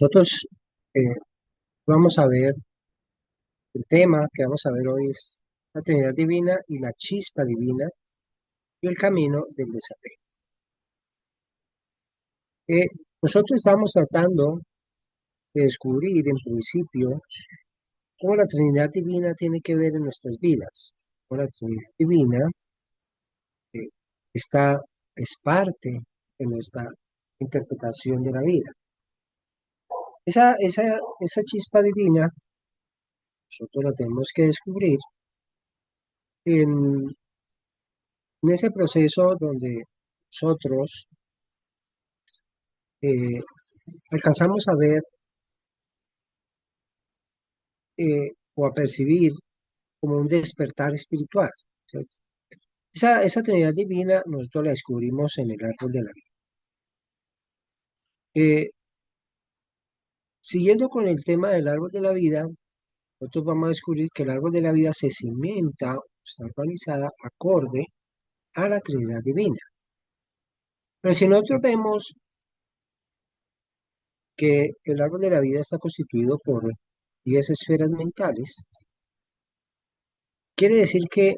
Nosotros eh, vamos a ver, el tema que vamos a ver hoy es la Trinidad Divina y la chispa divina y el camino del desapego. Eh, Nosotros estamos tratando de descubrir en principio cómo la Trinidad Divina tiene que ver en nuestras vidas. Cómo la Trinidad Divina eh, está, es parte de nuestra interpretación de la vida. Esa chispa divina nosotros la tenemos que descubrir en ese proceso donde nosotros eh, alcanzamos a ver o a percibir como un despertar espiritual, ¿cierto? Esa Trinidad divina nosotros la descubrimos en el árbol de la vida. Eh, Siguiendo con el tema del árbol de la vida, nosotros vamos a descubrir que el árbol de la vida se cimenta, está organizada acorde a la Trinidad divina. Pero si nosotros vemos que el árbol de la vida está constituido por 10 esferas mentales, quiere decir que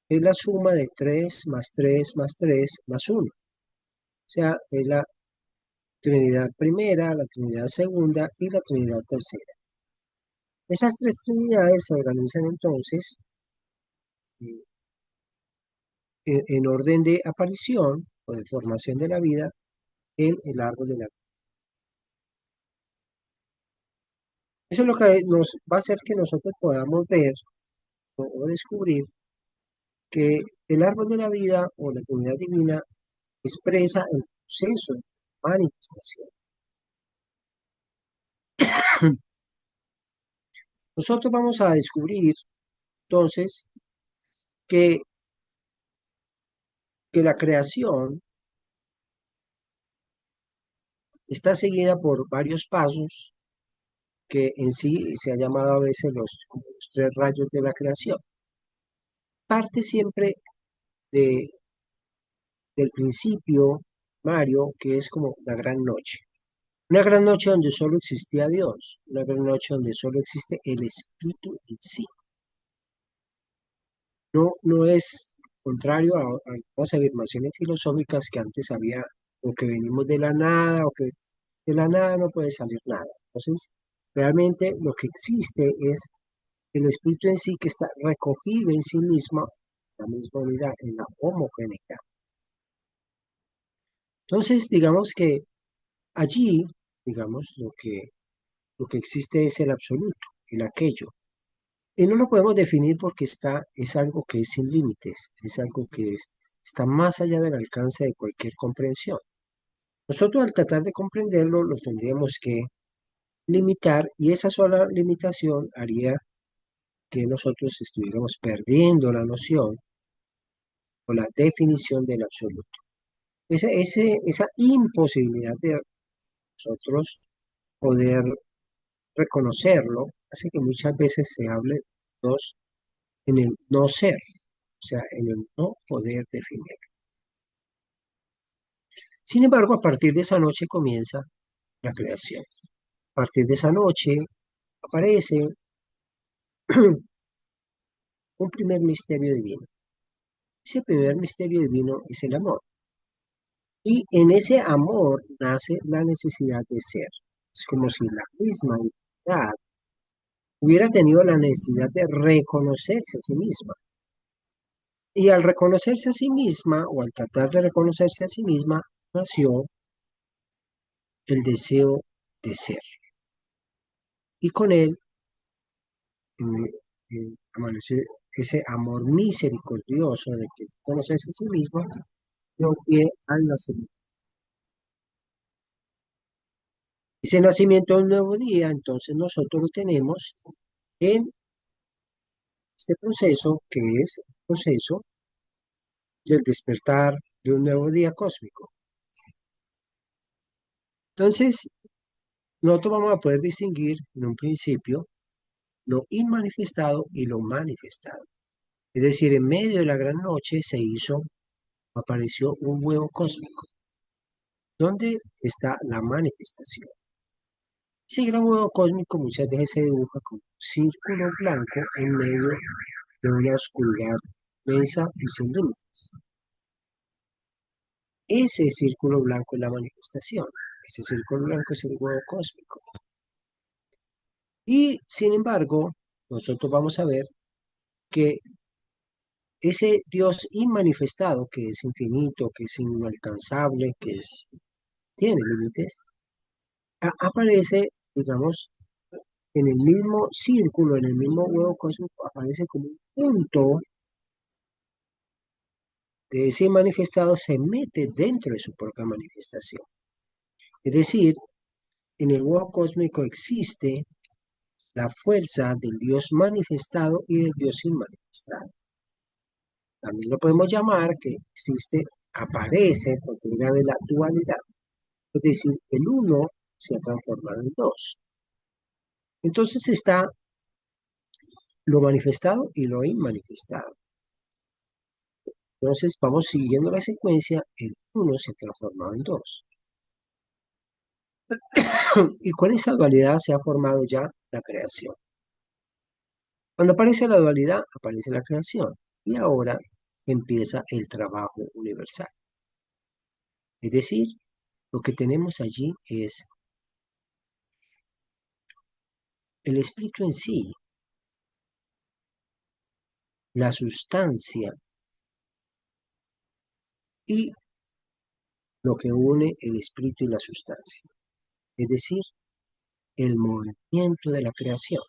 es la suma de 3 más 3 más 3 más 1. O sea, es la Trinidad primera, la Trinidad segunda y la Trinidad tercera. Esas tres Trinidades se organizan entonces eh, en orden de aparición o de formación de la vida en el árbol de la vida. Eso es lo que nos va a hacer que nosotros podamos ver o descubrir que el árbol de la vida o la Trinidad divina expresa el proceso de manifestación. Nosotros vamos a descubrir entonces que, que la creación está seguida por varios pasos que en sí se ha llamado a veces como los tres rayos de la creación. Parte siempre de, del principio, Mario, que es como la gran noche. Una gran noche donde solo existía Dios, una gran noche donde solo existe el Espíritu en sí. No es contrario a las afirmaciones filosóficas que antes había, o que venimos de la nada, o que de la nada no puede salir nada. Entonces, realmente lo que existe es el espíritu en sí que está recogido en sí mismo, la misma unidad, en la homogeneidad. Entonces, digamos que allí, digamos, lo que existe es el absoluto, el aquello. Y no lo podemos definir porque es algo que es sin límites, es algo que está más allá del alcance de cualquier comprensión. Nosotros al tratar de comprenderlo lo tendríamos que limitar y esa sola limitación haría que nosotros estuviéramos perdiendo la noción o la definición del absoluto. Esa imposibilidad de nosotros poder reconocerlo hace que muchas veces se hable de Dios en el no ser, o sea, en el no poder definir. Sin embargo, a partir de esa noche comienza la creación. A partir de esa noche aparece un primer misterio divino. Ese primer misterio divino es el amor. Y en ese amor nace la necesidad de ser. Es como si la misma divinidad hubiera tenido la necesidad de reconocerse a sí misma. Y al reconocerse a sí misma, o al tratar de reconocerse a sí misma, nació el deseo de ser. Y con él amaneció ese amor misericordioso de que conocerse a sí misma dio pie al nacimiento. Ese nacimiento de un nuevo día, entonces nosotros lo tenemos en este proceso que es el proceso del despertar de un nuevo día cósmico. Entonces, nosotros vamos a poder distinguir en un principio lo inmanifestado y lo manifestado. Es decir, en medio de la gran noche apareció un huevo cósmico. ¿Dónde está la manifestación? Ese gran huevo cósmico muchas veces se dibuja como un círculo blanco en medio de una oscuridad densa y sin límites. Ese círculo blanco es la manifestación. Ese círculo blanco es el huevo cósmico. Y sin embargo, nosotros vamos a ver que ese Dios inmanifestado, que es infinito, que es inalcanzable, tiene límites, aparece, digamos, en el mismo círculo, en el mismo huevo cósmico, aparece como un punto de ese manifestado, se mete dentro de su propia manifestación. Es decir, en el huevo cósmico existe la fuerza del Dios manifestado y del Dios inmanifestado. También lo podemos llamar que existe, aparece, porque una de la dualidad. Es decir, el uno se ha transformado en dos. Entonces está lo manifestado y lo inmanifestado. Entonces vamos siguiendo la secuencia, el uno se ha transformado en dos. Y con esa dualidad se ha formado ya la creación. Cuando aparece la dualidad, aparece la creación. Y ahora empieza el trabajo universal. Es decir, lo que tenemos allí es el espíritu en sí, la sustancia y lo que une el espíritu y la sustancia. Es decir, el movimiento de la creación.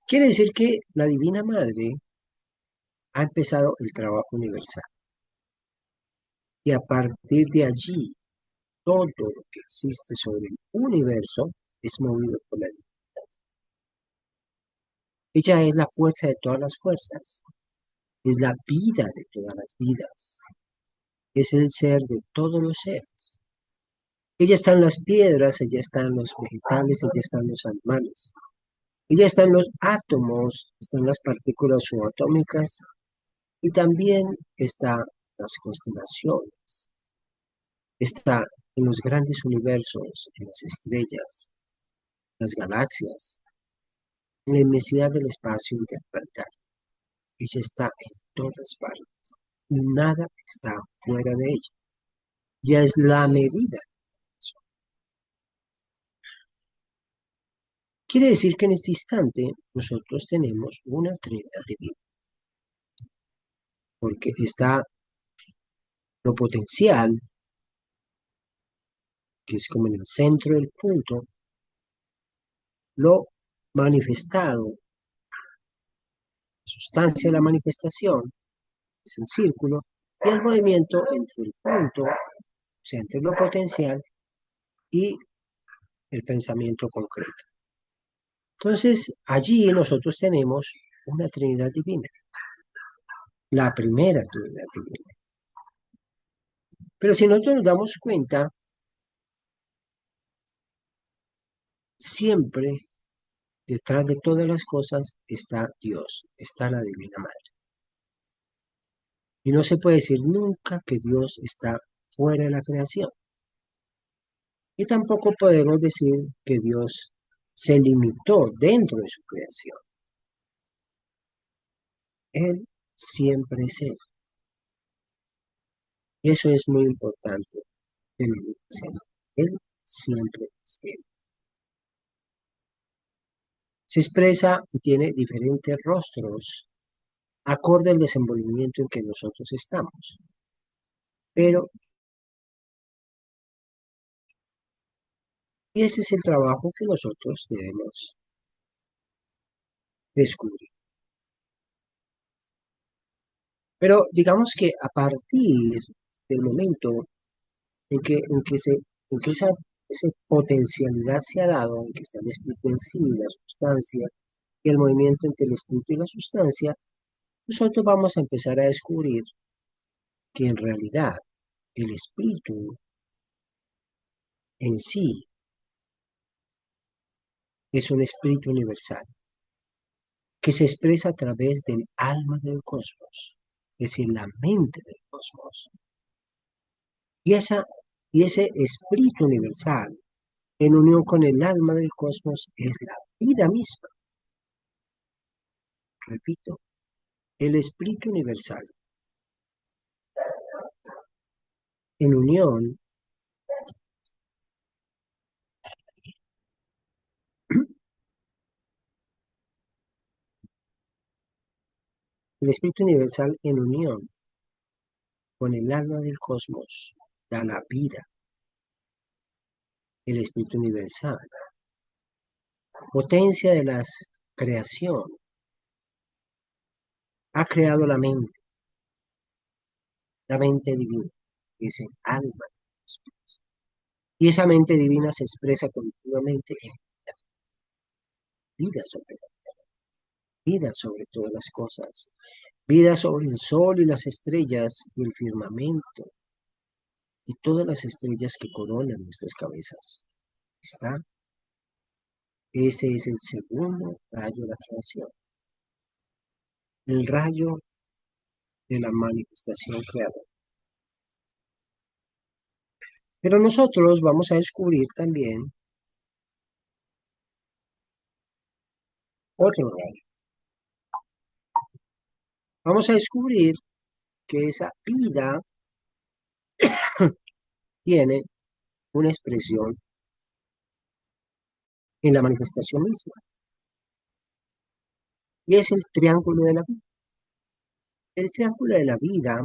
Quiere decir que la Divina Madre ha empezado el trabajo universal. Y a partir de allí, todo lo que existe sobre el universo es movido por la Divina. Ella es la fuerza de todas las fuerzas, es la vida de todas las vidas, es el ser de todos los seres. Ella está en las piedras, ella está en los vegetales, ella está en los animales. Ella está en los átomos, está en las partículas subatómicas y también está en las constelaciones, está en los grandes universos, en las estrellas, las galaxias, en la inmensidad del espacio interplanetario. Ella está en todas partes y nada está fuera de ella. Ya es la medida. Quiere decir que en este instante nosotros tenemos una Trinidad divina, porque está lo potencial, que es como en el centro del punto, lo manifestado, la sustancia de la manifestación, es el círculo, y el movimiento entre el punto, o sea, entre lo potencial y el pensamiento concreto. Entonces, allí nosotros tenemos una Trinidad divina, la primera Trinidad divina. Pero si nosotros nos damos cuenta, siempre detrás de todas las cosas está Dios, está la Divina Madre. Y no se puede decir nunca que Dios está fuera de la creación. Y tampoco podemos decir que Dios se limitó dentro de su creación. Él siempre es Él. Y eso es muy importante en el presente. Él siempre es Él. Se expresa y tiene diferentes rostros acorde al desenvolvimiento en que nosotros estamos. Pero ese es el trabajo que nosotros debemos descubrir. Pero digamos que a partir del momento en que esa potencialidad se ha dado, en que está el espíritu en sí, la sustancia, y el movimiento entre el espíritu y la sustancia, nosotros vamos a empezar a descubrir que en realidad el espíritu en sí es un espíritu universal que se expresa a través del alma del cosmos, es decir, la mente del cosmos. Y ese espíritu universal en unión con el alma del cosmos, es la vida misma. Repito, el espíritu universal, en unión, el espíritu universal en unión con el alma del cosmos da la vida. El espíritu universal, potencia de la creación, ha creado la mente divina, que es el alma del cosmos. Y esa mente divina se expresa continuamente en vida sobre vida sobre todas las cosas, vida sobre el sol y las estrellas y el firmamento y todas las estrellas que coronan nuestras cabezas. ¿Está? Ese es el segundo rayo de la creación, el rayo de la manifestación creadora. Pero nosotros vamos a descubrir también otro rayo. Vamos a descubrir que esa vida tiene una expresión en la manifestación misma, y es el triángulo de la vida. El triángulo de la vida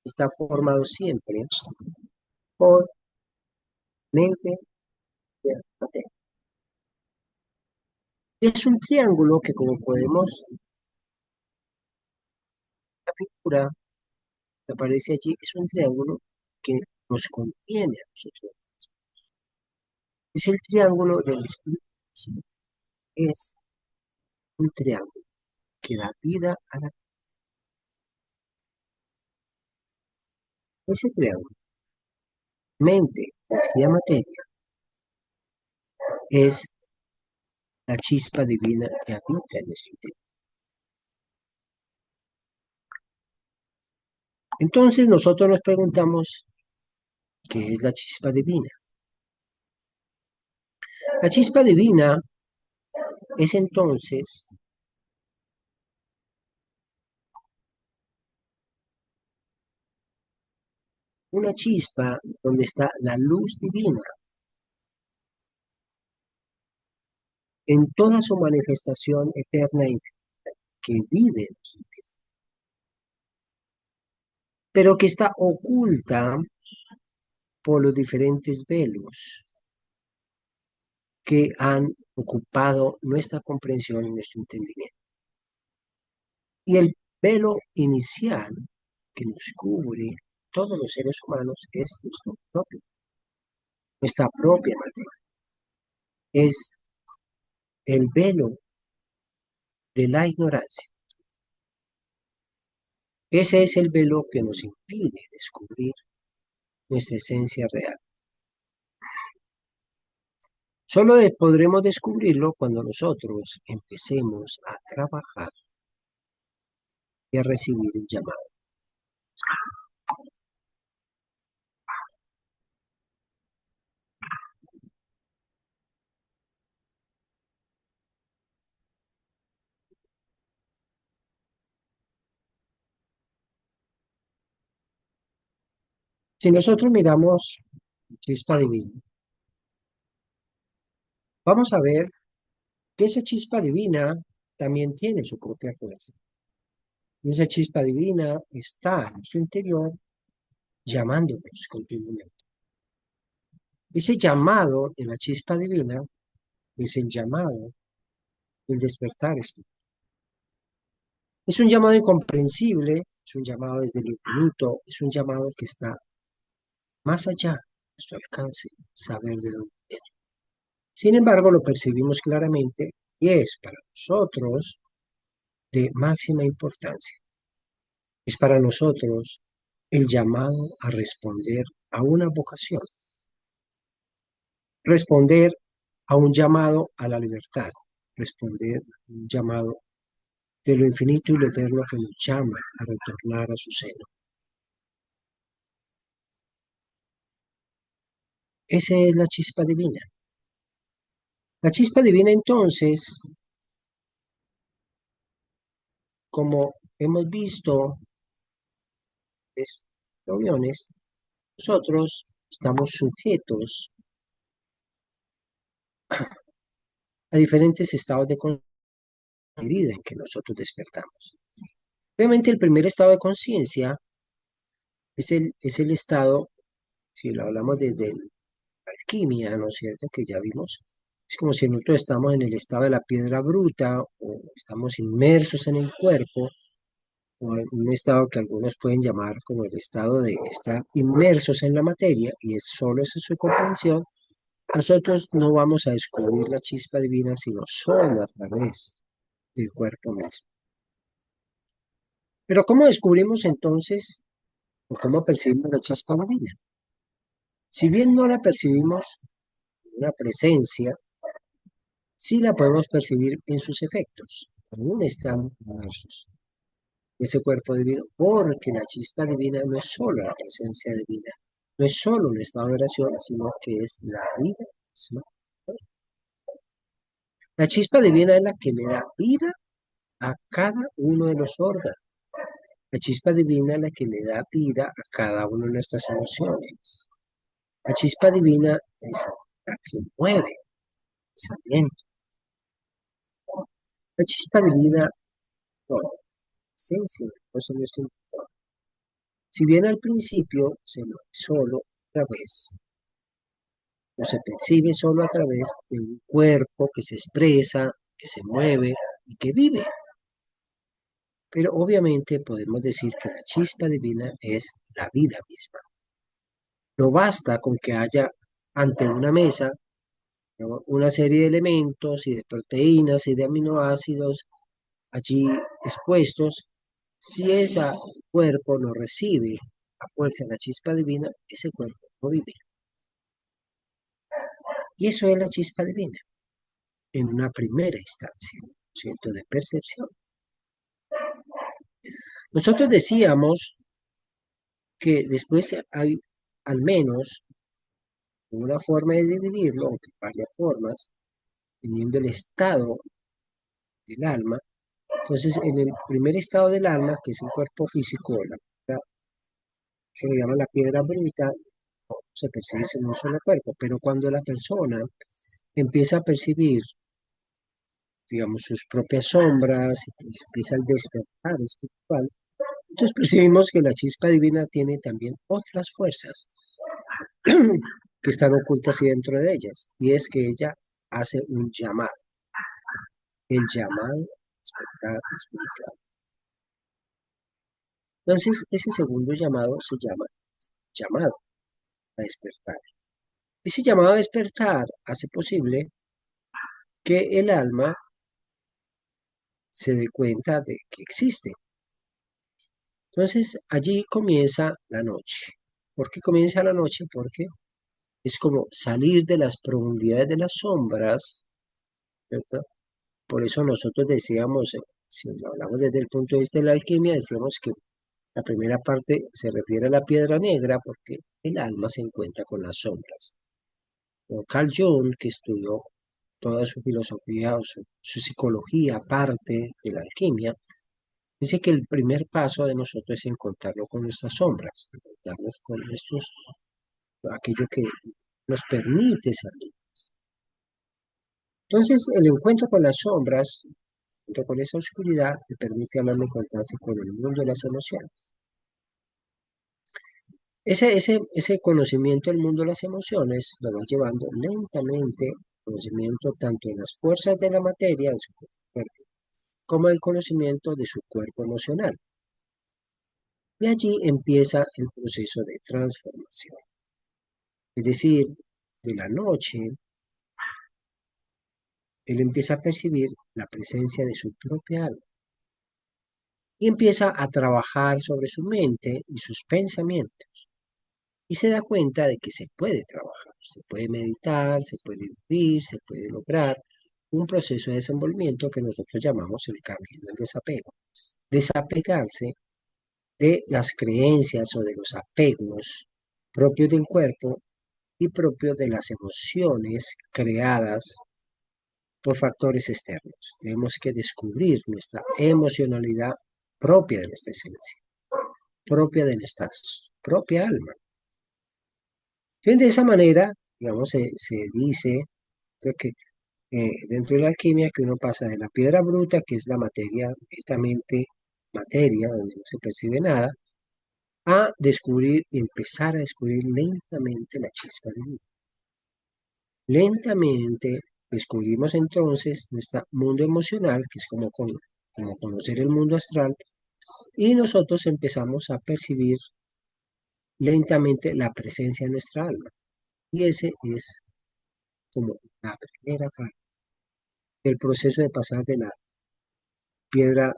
está formado siempre por mente y materia. Es un triángulo que, como podemos, la figura que aparece allí, es un triángulo que nos contiene a nosotros. Es el triángulo del espíritu. Es un triángulo que da vida a la. Ese triángulo, mente, energía, materia, es la chispa divina que habita en nuestro interior. Entonces nosotros nos preguntamos, ¿qué es la chispa divina? La chispa divina es entonces una chispa donde está la luz divina en toda su manifestación eterna y que vive en su interior, pero que está oculta por los diferentes velos que han ocupado nuestra comprensión y nuestro entendimiento. Y el velo inicial que nos cubre todos los seres humanos es nuestra propia materia. Es el velo de la ignorancia. Ese es el velo que nos impide descubrir nuestra esencia real. Solo podremos descubrirlo cuando nosotros empecemos a trabajar y a recibir el llamado. Si nosotros miramos chispa divina, vamos a ver que esa chispa divina también tiene su propia fuerza. Y esa chispa divina está en su interior llamándonos continuamente. Ese llamado de la chispa divina es el llamado del despertar espiritual. Es un llamado incomprensible, es un llamado desde el infinito, es un llamado que está más allá de nuestro alcance, saber de dónde viene. Sin embargo, lo percibimos claramente y es para nosotros de máxima importancia. Es para nosotros el llamado a responder a una vocación, responder a un llamado a la libertad, responder a un llamado de lo infinito y lo eterno que nos llama a retornar a su seno. Esa es la chispa divina. La chispa divina entonces, como hemos visto en reuniones, nosotros estamos sujetos a diferentes estados de conciencia a medida en que nosotros despertamos. Obviamente el primer estado de conciencia es el estado, si lo hablamos desde la alquimia, ¿no es cierto? Que ya vimos, es como si nosotros estamos en el estado de la piedra bruta o estamos inmersos en el cuerpo o en un estado que algunos pueden llamar como el estado de estar inmersos en la materia y es solo esa su comprensión. Nosotros no vamos a descubrir la chispa divina sino solo a través del cuerpo mismo. Pero ¿cómo descubrimos entonces o cómo percibimos la chispa divina? Si bien no la percibimos en una presencia, sí la podemos percibir en sus efectos. Aún están inmersos en ese cuerpo divino, porque la chispa divina no es solo la presencia divina, no es solo un estado de oración, sino que es la vida misma. La chispa divina es la que le da vida a cada uno de los órganos. La chispa divina es la que le da vida a cada una de nuestras emociones. La chispa divina es la que mueve ese aliento. La chispa divina, no, esencia, eso no es un- si bien al principio se mueve solo a través, o se percibe solo a través de un cuerpo que se expresa, que se mueve y que vive. Pero obviamente podemos decir que la chispa divina es la vida misma. No basta con que haya ante una mesa, ¿no?, una serie de elementos y de proteínas y de aminoácidos allí expuestos. Si ese cuerpo no recibe a fuerza la chispa divina, ese cuerpo no vive. Y eso es la chispa divina en una primera instancia, ¿cierto? De percepción. Nosotros decíamos que después hay al menos una forma de dividirlo, aunque varias formas, teniendo el estado del alma. Entonces, en el primer estado del alma, que es el cuerpo físico, se le llama la piedra bruta, se percibe en un solo cuerpo, pero cuando la persona empieza a percibir, digamos, sus propias sombras, y empieza el despertar espiritual, entonces percibimos que la chispa divina tiene también otras fuerzas que están ocultas y dentro de ellas, y es que ella hace un llamado, el llamado a despertar espiritual. Entonces, ese segundo llamado se llama llamado a despertar. Ese llamado a despertar hace posible que el alma se dé cuenta de que existe. Entonces, allí comienza la noche. ¿Por qué comienza la noche? Porque es como salir de las profundidades de las sombras, ¿cierto? Por eso nosotros decíamos, si lo hablamos desde el punto de vista de la alquimia, decíamos que la primera parte se refiere a la piedra negra porque el alma se encuentra con las sombras. O Carl Jung, que estudió toda su filosofía o su psicología aparte de la alquimia, dice que el primer paso de nosotros es encontrarlo con nuestras sombras, encontrarnos con aquello que nos permite salir. Entonces, el encuentro con las sombras, junto con esa oscuridad, le permite al alma encontrarse con el mundo de las emociones. Ese conocimiento del mundo de las emociones lo va llevando lentamente, conocimiento tanto de las fuerzas de la materia, de su cuerpo, como el conocimiento de su cuerpo emocional. Y allí empieza el proceso de transformación. Es decir, de la noche, él empieza a percibir la presencia de su propia alma y empieza a trabajar sobre su mente y sus pensamientos. Y se da cuenta de que se puede trabajar, se puede meditar, se puede vivir, se puede lograr un proceso de desenvolvimiento que nosotros llamamos el camino del desapego. Desapegarse de las creencias o de los apegos propios del cuerpo y propio de las emociones creadas por factores externos. Tenemos que descubrir nuestra emocionalidad propia de nuestra esencia, propia de nuestra propia alma. Entonces, de esa manera, digamos, se dice que dentro de la alquimia que uno pasa de la piedra bruta, que es la materia, netamente materia, donde no se percibe nada, a descubrir, empezar a descubrir lentamente la chispa divina. Lentamente descubrimos entonces nuestro mundo emocional, que es como conocer el mundo astral, y nosotros empezamos a percibir lentamente la presencia de nuestra alma. Y ese es como la primera parte del proceso de pasar de la piedra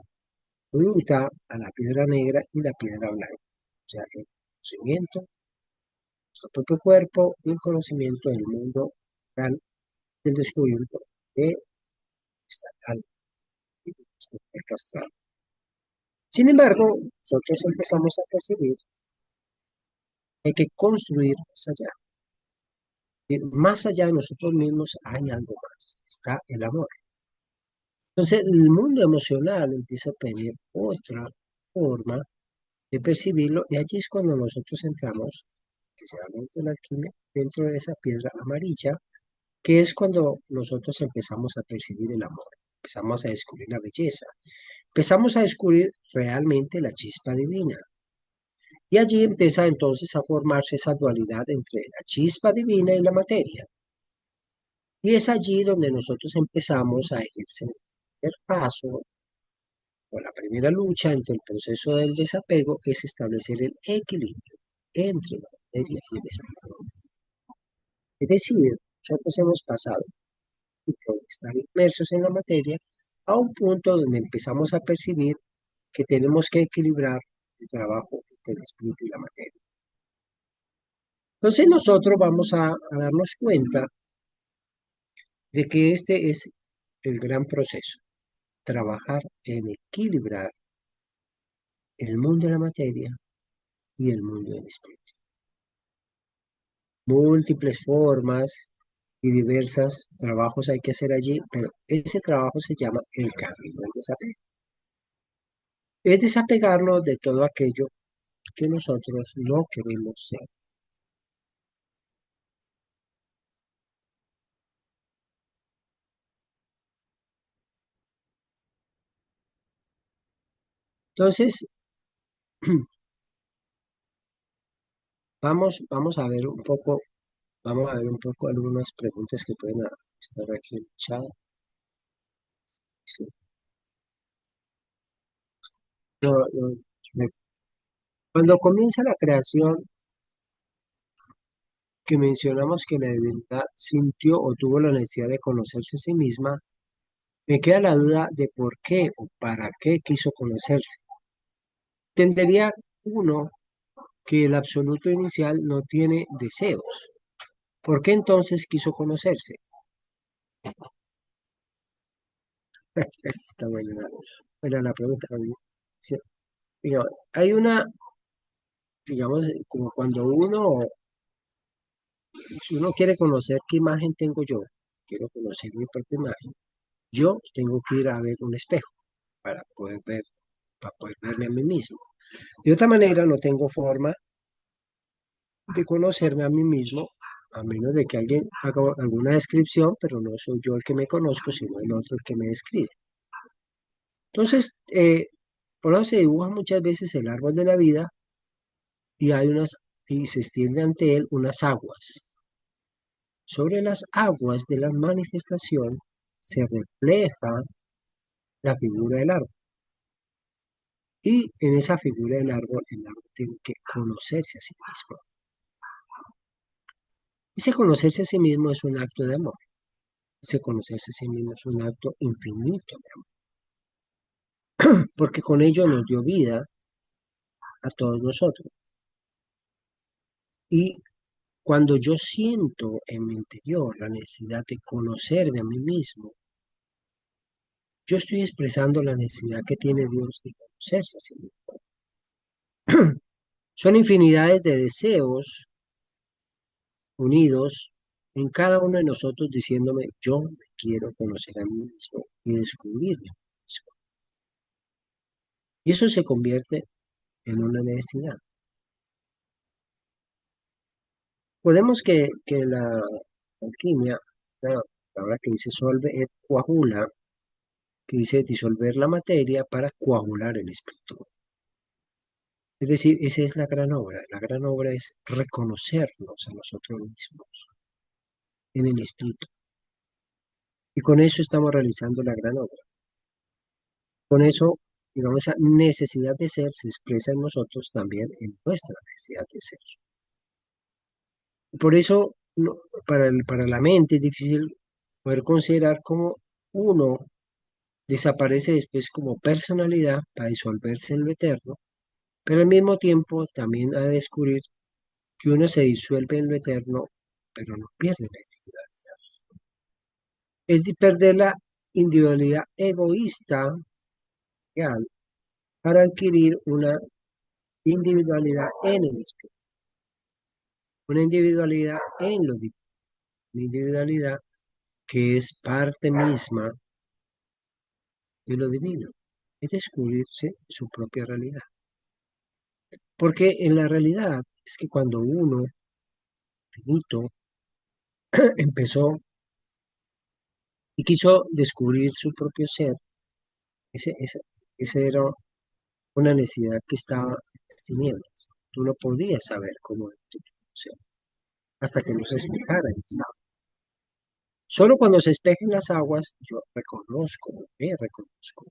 bruta a la piedra negra y la piedra blanca. O sea, el conocimiento de nuestro propio cuerpo y el conocimiento del mundo astral, el descubrimiento de nuestra alma y de nuestro cuerpo astral. Sin embargo, nosotros empezamos a percibir que hay que construir más allá. Y más allá de nosotros mismos hay algo más, está el amor. Entonces, el mundo emocional empieza a tener otra forma de percibirlo y allí es cuando nosotros entramos, que se habla de la alquimia, dentro de esa piedra amarilla, que es cuando nosotros empezamos a percibir el amor, empezamos a descubrir la belleza, empezamos a descubrir realmente la chispa divina. Y allí empieza entonces a formarse esa dualidad entre la chispa divina y la materia. Y es allí donde nosotros empezamos a ejercer el paso, o la primera lucha entre el proceso del desapego es establecer el equilibrio entre la materia y el espíritu. Es decir, nosotros hemos pasado de estar inmersos en la materia a un punto donde empezamos a percibir que tenemos que equilibrar el trabajo entre el espíritu y la materia. Entonces nosotros vamos a darnos cuenta de que este es el gran proceso, trabajar en equilibrar el mundo de la materia y el mundo del espíritu. Múltiples formas y diversos trabajos hay que hacer allí, pero ese trabajo se llama el camino del desapego. Es desapegarnos de todo aquello que nosotros no queremos ser. Entonces, vamos a ver un poco, vamos a ver un poco algunas preguntas que pueden estar aquí en el chat. Sí. No, no, cuando comienza la creación, que mencionamos que la divinidad sintió o tuvo la necesidad de conocerse a sí misma, me queda la duda de por qué o para qué quiso conocerse. Entendería uno que el absoluto inicial no tiene deseos. ¿Por qué entonces quiso conocerse? Está buena la pregunta. Sí, digo, hay una, digamos, como cuando si uno quiere conocer qué imagen tengo yo, quiero conocer mi propia imagen, yo tengo que ir a ver un espejo para poder ver, para poder verme a mí mismo. De otra manera, no tengo forma de conocerme a mí mismo, a menos de que alguien haga alguna descripción, pero no soy yo el que me conozco, sino el otro el que me describe. Entonces, por eso se dibuja muchas veces el árbol de la vida y y se extiende ante él unas aguas. Sobre las aguas de la manifestación se refleja la figura del árbol. Y en esa figura del árbol, el árbol tiene que conocerse a sí mismo. Ese conocerse a sí mismo es un acto de amor. Ese conocerse a sí mismo es un acto infinito de amor. Porque con ello nos dio vida a todos nosotros. Y cuando yo siento en mi interior la necesidad de conocerme a mí mismo, yo estoy expresando la necesidad que tiene Dios de conocerse a sí mismo. Son infinidades de deseos unidos en cada uno de nosotros diciéndome, yo me quiero conocer a mí mismo y descubrirme a mí mismo. Y eso se convierte en una necesidad. Podemos que la alquimia, la palabra que dice solve et coagula, que dice disolver la materia para coagular el espíritu. Es decir, esa es la gran obra. La gran obra es reconocernos a nosotros mismos en el espíritu. Y con eso estamos realizando la gran obra. Con eso, digamos, esa necesidad de ser se expresa en nosotros también en nuestra necesidad de ser. Y por eso, para la mente es difícil poder considerar cómo uno desaparece después como personalidad para disolverse en lo eterno, pero al mismo tiempo también ha de descubrir que uno se disuelve en lo eterno, pero no pierde la individualidad. Es de perder la individualidad egoísta real para adquirir una individualidad en el espíritu, una individualidad en lo divino, una individualidad que es parte misma de lo divino, es descubrirse su propia realidad. Porque en la realidad es que cuando uno, finito, empezó y quiso descubrir su propio ser, ese, ese, ese era una necesidad que estaba en las tinieblas. Tú no podías saber cómo era tu propio ser hasta que no se espejara en las aguas. Solo cuando se espejen las aguas, yo reconozco, me reconozco.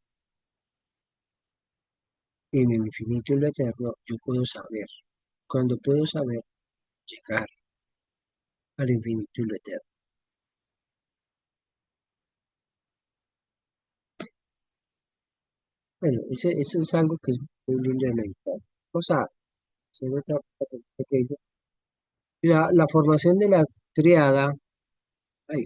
En el infinito y lo eterno, yo puedo saber. Cuando puedo saber, llegar al infinito y lo eterno. Bueno, eso es algo que es muy lindo de meditar. O sea, hacer otra pregunta que dice, la formación de la triada, ay,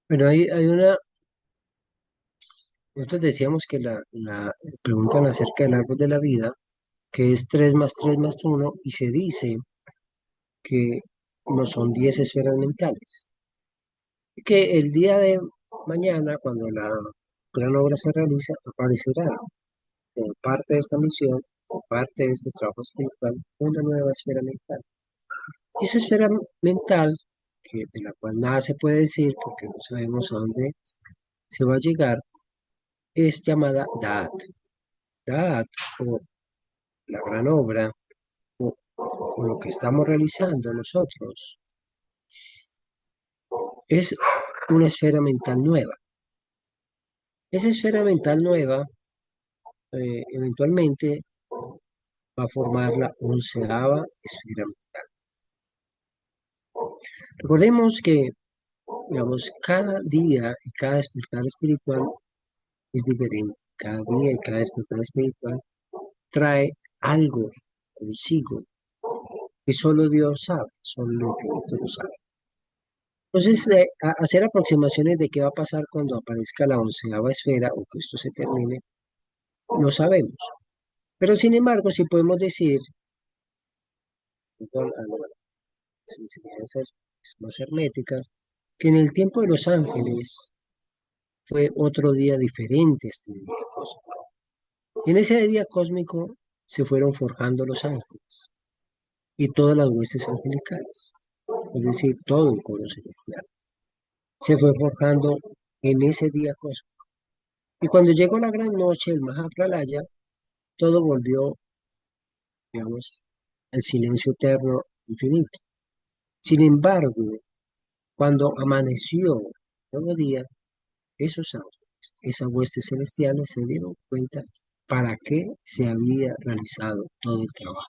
bueno, hay una, nosotros decíamos que preguntan acerca del árbol de la vida, que es 3 más 3 más uno y se dice que no son 10 esferas mentales. Y que el día de mañana, cuando la gran obra se realiza, aparecerá como parte de esta misión, como parte de este trabajo espiritual, una nueva esfera mental. Y esa esfera mental, de la cual nada se puede decir porque no sabemos a dónde se va a llegar, es llamada Da'at. Da'at, o la gran obra, o lo que estamos realizando nosotros, es una esfera mental nueva. Esa esfera mental nueva eventualmente va a formar la 11ª esfera mental. Recordemos que, digamos, cada día y cada despertar espiritual es diferente. Cada día y cada despertar espiritual trae algo consigo que solo Dios sabe, solo el infinito lo sabe. Entonces, hacer aproximaciones de qué va a pasar cuando aparezca la 11ª esfera o que esto se termine, no sabemos. Pero sin embargo, sí podemos decir, a las enseñanzas más herméticas, que en el tiempo de los ángeles fue otro día diferente a este día cósmico. Y en ese día cósmico se fueron forjando los ángeles y todas las huestes angelicales, es decir, todo el coro celestial. Se fue forjando en ese día cósmico. Y cuando llegó la gran noche, el Mahapralaya, todo volvió, digamos, al silencio eterno infinito. Sin embargo, cuando amaneció el nuevo día, esos ángeles, esas huestes celestiales se dieron cuenta para qué se había realizado todo el trabajo.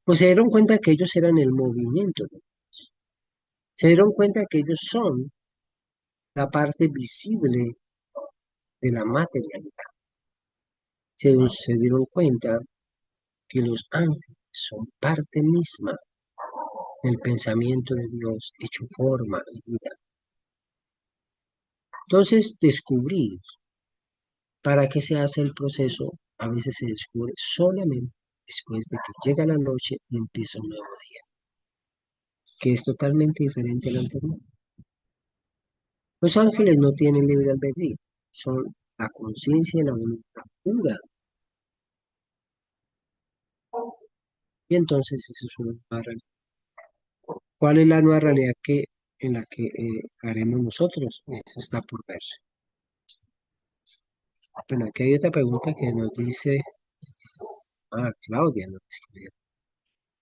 Pues se dieron cuenta que ellos eran el movimiento, ¿no? Se dieron cuenta que ellos son la parte visible de la materialidad. Se dieron cuenta que los ángeles son parte misma del pensamiento de Dios hecho forma y vida. Entonces, descubrir para qué se hace el proceso a veces se descubre solamente después de que llega la noche y empieza un nuevo día, que es totalmente diferente al anterior. Los ángeles no tienen libre albedrío, son la conciencia y la voluntad pura. Y entonces eso es una nueva realidad. ¿Cuál es la nueva realidad en la que haremos nosotros? Eso está por ver. Bueno, aquí hay otra pregunta que nos dice, Claudia nos escribió.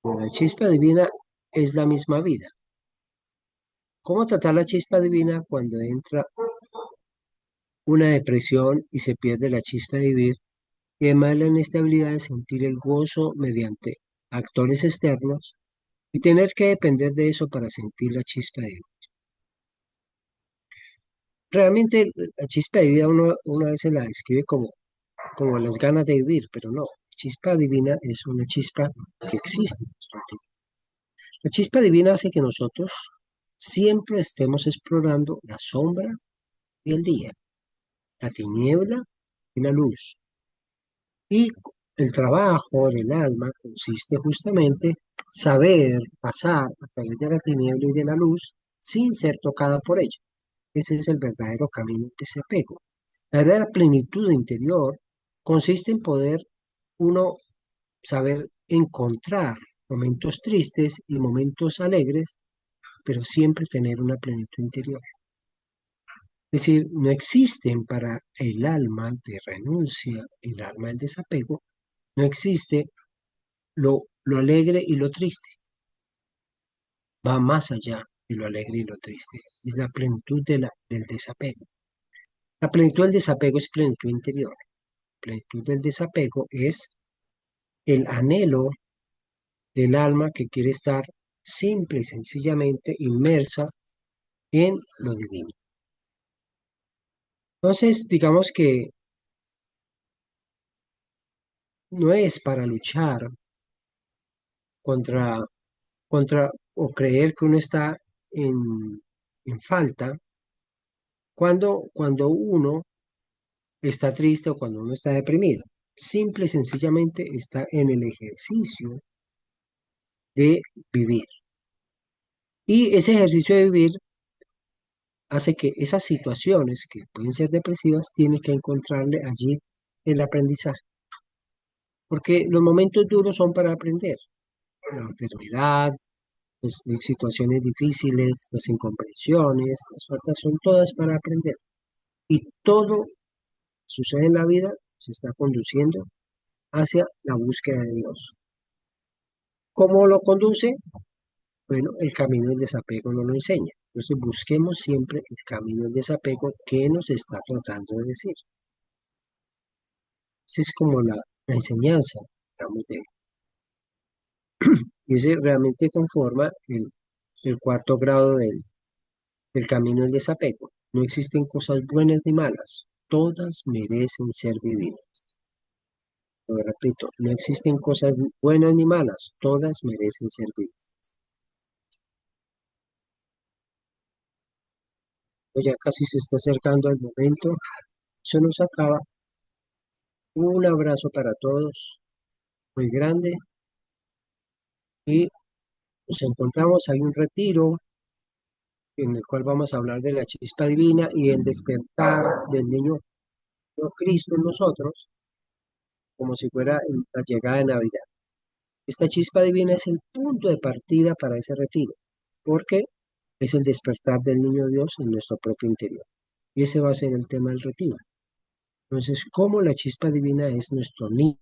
La chispa divina es la misma vida. ¿Cómo tratar la chispa divina cuando entra una depresión y se pierde la chispa de vivir y además la inestabilidad de sentir el gozo mediante actores externos y tener que depender de eso para sentir la chispa de vivir? Realmente la chispa de vida uno a veces la describe como las ganas de vivir, pero no. Chispa divina es una chispa que existe en nuestro interior. La chispa divina hace que nosotros siempre estemos explorando la sombra y el día, la tiniebla y la luz. Y el trabajo del alma consiste justamente en saber pasar a través de la tiniebla y de la luz sin ser tocada por ella. Ese es el verdadero camino de desapego. La verdadera plenitud interior consiste en poder uno saber encontrar momentos tristes y momentos alegres, pero siempre tener una plenitud interior. Es decir, no existen para el alma de renuncia, el alma del desapego, no existe lo alegre y lo triste. Va más allá de lo alegre y lo triste. Es la plenitud del desapego. La plenitud del desapego es plenitud interior. La plenitud del desapego es el anhelo del alma que quiere estar simple y sencillamente inmersa en lo divino. Entonces, digamos que no es para luchar contra, contra o creer que uno está en, en falta cuando uno está triste o cuando uno está deprimido. Simple y sencillamente está en el ejercicio de vivir. Y ese ejercicio de vivir hace que esas situaciones que pueden ser depresivas, tiene que encontrarle allí el aprendizaje. Porque los momentos duros son para aprender. La enfermedad, las situaciones difíciles, las incomprensiones, las faltas son todas para aprender. Y todo sucede en la vida, se está conduciendo hacia la búsqueda de Dios. ¿Cómo lo conduce? Bueno, el camino del desapego nos lo enseña. Entonces busquemos siempre el camino del desapego que nos está tratando de decir. Esa es como la enseñanza, digamos, y ese realmente conforma el cuarto grado del camino del desapego. No existen cosas buenas ni malas, todas merecen ser vividas. Lo repito, no existen cosas buenas ni malas, todas merecen ser vividas. Pues ya casi se está acercando el momento, se nos acaba. Un abrazo para todos, muy grande, y nos encontramos. Hay un retiro en el cual vamos a hablar de la chispa divina y el despertar del niño Cristo en nosotros, como si fuera la llegada de Navidad. Esta chispa divina es el punto de partida para ese retiro, porque es el despertar del niño Dios en nuestro propio interior. Y ese va a ser el tema del retiro. Entonces, ¿cómo la chispa divina es nuestro niño